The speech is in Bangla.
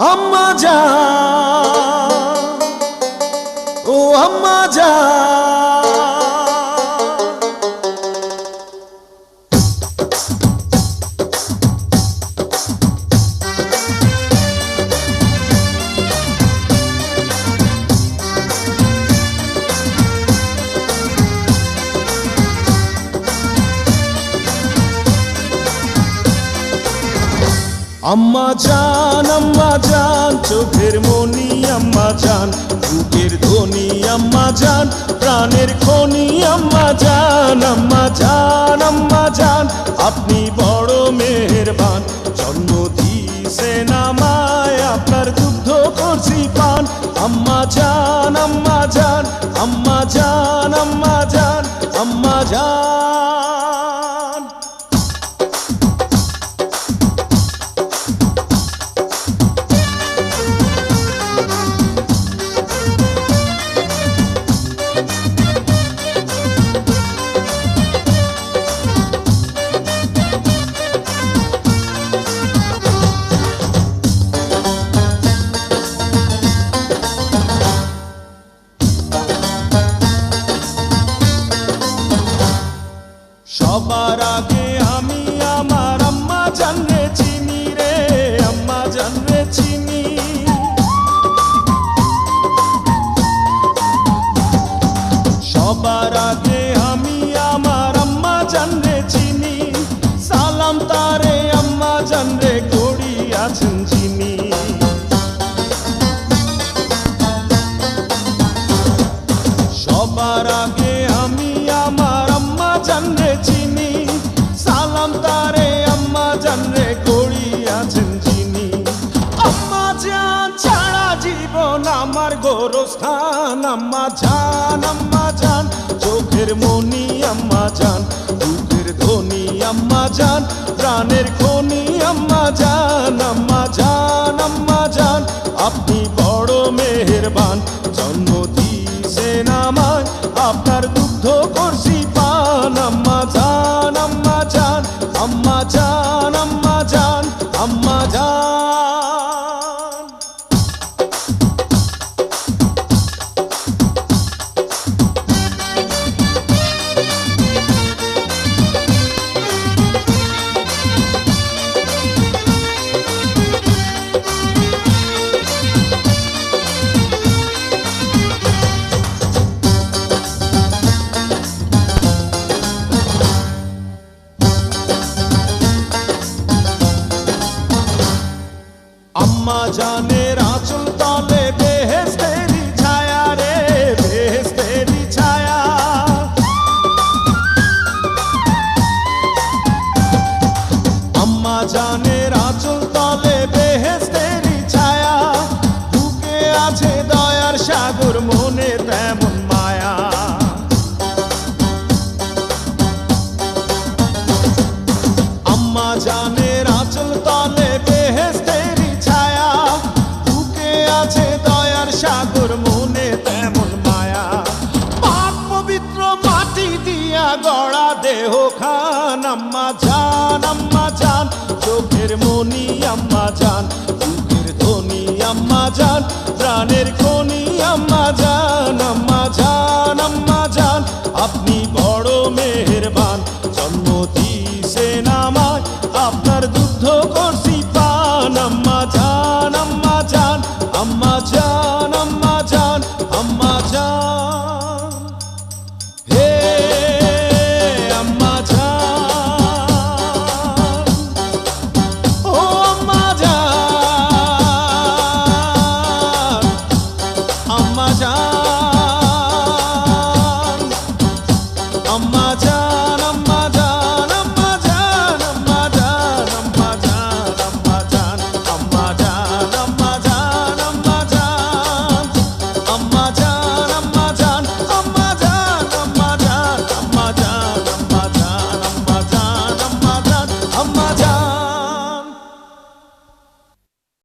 আম্মা জান, ও আম্মা জান, আম্মা জান চোখের মনি আম্মা জান, বুকের ধ্বনি আম্মা জান, প্রাণের খনি আম্মা জান। আম্মা জান, আম্মা জান, আপনি বড় মেহেরবান, জন্ম দিয়েছেন আমায়, আপনার দুগ্ধ করছি পান। আম্মা জান, আম্মা জান, আম্মা জান, আম্মা জান, আম্মা জান। সবার আগে আমি আমার আম্মা জানরে চিনি রে, আম্মা জানরে চিনি। সবার আগে আমি আমার আম্মা জানরে চিনি, সালাম তারে আম্মা জানরে করি আছেন চিনি। সবার আগে আমি আমার আম্মা জানরে চিনি, সালাম তারে আম্মা জানরে করি আছেন চিনি। আম্মা জান ছাড়া জীবন আমার গোরস্থান। আম্মা জান, আম্মা জান, চোখের মনি আম্মা জান, বুকের ধ্বনি আম্মা জান, প্রাণের খনি আম্মা জান। আম্মা জান, আম্মা জান, আপনি বড় মেহেরবান, জন্ম দিয়েছেন আমায়, আপনার দুগ্ধ করছি পান। আম্মা জান, আম্মা জান, আম্মা জান, আম্মা জান, আম্মা জান। আম্মা জানের আঁচল তলে বেহেশতেরি ছায়া রে, বেহেশতেরি ছায়া। আম্মা জানের আঁচল তলে বেহেশতেরি ছায়া, বুকে আছে দয়ার সাগর, মনে তেমন মায়া। আম্মা জানের আঁচল তলে বেহেশতেরি ছায়া, বুকে আছে দয়ার সাগর, মনে তেমন মায়া। পাক পবিত্র মাটি দিয়া গড়া দেহ খান। আম্মা জান, আম্মা জান, চোখের মনি আম্মা জান, বুকের ধ্বনি আম্মা জান, প্রাণের খনি আম্মা জান। আম্মা জান।